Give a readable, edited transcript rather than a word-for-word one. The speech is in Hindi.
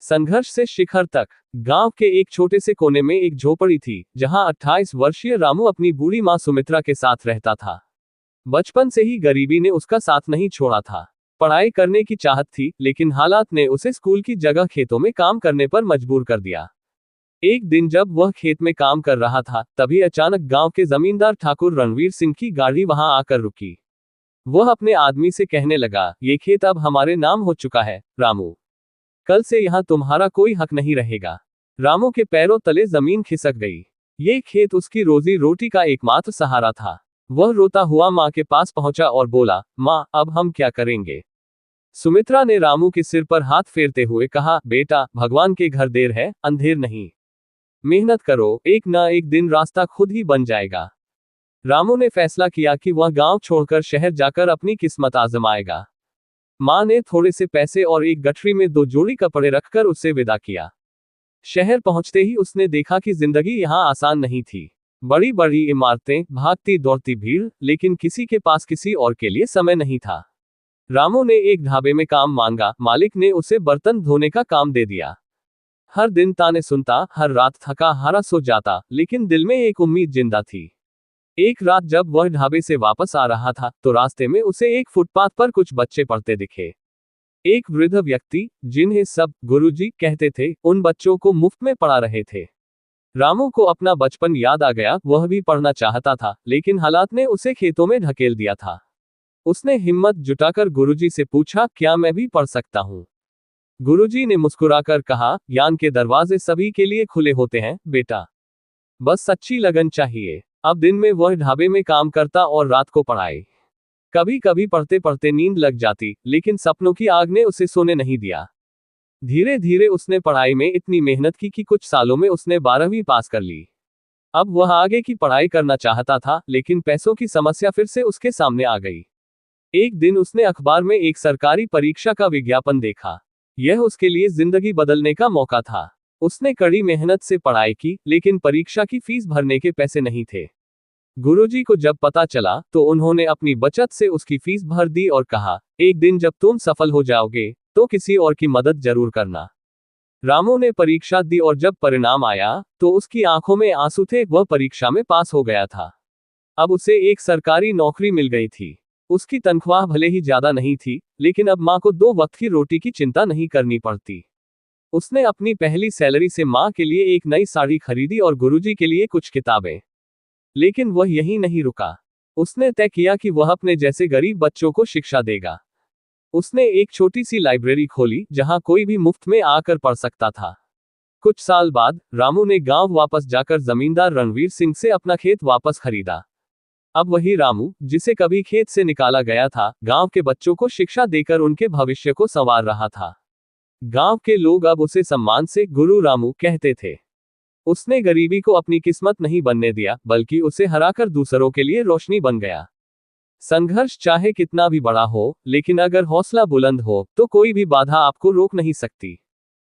संघर्ष से शिखर तक। गांव के एक छोटे से कोने में एक झोपड़ी थी, जहां 28 वर्षीय रामू अपनी बूढ़ी मां सुमित्रा के साथ रहता था। बचपन से ही गरीबी ने उसका साथ नहीं छोड़ा था। पढ़ाई करने की चाहत थी, लेकिन हालात ने उसे स्कूल की जगह खेतों में काम करने पर मजबूर कर दिया। एक दिन जब वह खेत में काम कर रहा था, तभी अचानक गांव के जमींदार ठाकुर रणवीर सिंह की गाड़ी वहां आकर रुकी। वह अपने आदमी से कहने लगा, ये खेत अब हमारे नाम हो चुका है रामू। कल से यहाँ तुम्हारा कोई हक नहीं रहेगा। रामू के पैरों तले जमीन खिसक गई। ये खेत उसकी रोजी रोटी का एकमात्र सहारा था। वह रोता हुआ माँ के पास पहुंचा और बोला, माँ, अब हम क्या करेंगे? सुमित्रा ने रामू के सिर पर हाथ फेरते हुए कहा, बेटा, भगवान के घर देर है, अंधेर नहीं। मेहनत करो, एक न एक दिन रास्ता खुद ही बन जाएगा। रामू ने फैसला किया कि वह गांव छोड़कर शहर जाकर अपनी किस्मत आजमाएगा। मां ने थोड़े से पैसे और एक गठरी में 2 जोड़ी कपड़े रखकर उससे विदा किया। शहर पहुंचते ही उसने देखा कि जिंदगी यहां आसान नहीं थी। बड़ी बड़ी इमारतें, भागती दौड़ती भीड़, लेकिन किसी के पास किसी और के लिए समय नहीं था। रामू ने एक ढाबे में काम मांगा। मालिक ने उसे बर्तन धोने का काम दे दिया। हर दिन ताने सुनता, हर रात थका हारा सो जाता, लेकिन दिल में एक उम्मीद जिंदा थी। एक रात जब वह ढाबे से वापस आ रहा था, तो रास्ते में उसे एक फुटपाथ पर कुछ बच्चे पढ़ते दिखे। एक वृद्ध व्यक्ति, जिन्हें सब गुरुजी कहते थे, उन बच्चों को मुफ्त में पढ़ा रहे थे। रामू को अपना बचपन याद आ गया। वह भी पढ़ना चाहता था, लेकिन हालात ने उसे खेतों में ढकेल दिया था। उसने हिम्मत जुटाकर गुरुजी से पूछा, क्या मैं भी पढ़ सकता हूँ? गुरुजी ने मुस्कुराकर कहा, ज्ञान के दरवाजे सभी के लिए खुले होते हैं बेटा, बस सच्ची लगन चाहिए। अब दिन में वह ढाबे में काम करता और रात को पढ़ाई। कभी कभी पढ़ते पढ़ते नींद लग जाती, लेकिन सपनों की आग ने उसे सोने नहीं दिया। धीरे धीरे उसने पढ़ाई में इतनी मेहनत की कि कुछ सालों में उसने 12वीं पास कर ली। अब वह आगे की पढ़ाई करना चाहता था, लेकिन पैसों की समस्या फिर से उसके सामने आ गई। एक दिन उसने अखबार में एक सरकारी परीक्षा का विज्ञापन देखा। यह उसके लिए जिंदगी बदलने का मौका था। उसने कड़ी मेहनत से पढ़ाई की, लेकिन परीक्षा की फीस भरने के पैसे नहीं थे। गुरुजी को जब पता चला, तो उन्होंने अपनी बचत से उसकी फीस भर दी और कहा, एक दिन जब तुम सफल हो जाओगे, तो किसी और की मदद जरूर करना। रामू ने परीक्षा दी और जब परिणाम आया, तो उसकी आंखों में आंसू थे। वह परीक्षा में पास हो गया था। अब उसे एक सरकारी नौकरी मिल गई थी। उसकी तनख्वाह भले ही ज्यादा नहीं थी, लेकिन अब माँ को 2 वक्त की रोटी की चिंता नहीं करनी पड़ती। उसने अपनी पहली सैलरी से माँ के लिए एक नई साड़ी खरीदी और गुरुजी के लिए कुछ किताबें। लेकिन वह यहीं नहीं रुका। उसने तय किया कि वह अपने जैसे गरीब बच्चों को शिक्षा देगा। उसने एक छोटी सी लाइब्रेरी खोली, जहां कोई भी मुफ्त में आकर पढ़ सकता था। कुछ साल बाद रामू ने गांव वापस जाकर जमींदार रणवीर सिंह से अपना खेत वापस खरीदा। अब वही रामू, जिसे कभी खेत से निकाला गया था, गांव के बच्चों को शिक्षा देकर उनके भविष्य को संवार रहा था। गांव के लोग अब उसे सम्मान से गुरु रामू कहते थे। उसने गरीबी को अपनी किस्मत नहीं बनने दिया, बल्कि उसे हराकर दूसरों के लिए रोशनी बन गया। संघर्ष चाहे कितना भी बड़ा हो, लेकिन अगर हौसला बुलंद हो, तो कोई भी बाधा आपको रोक नहीं सकती।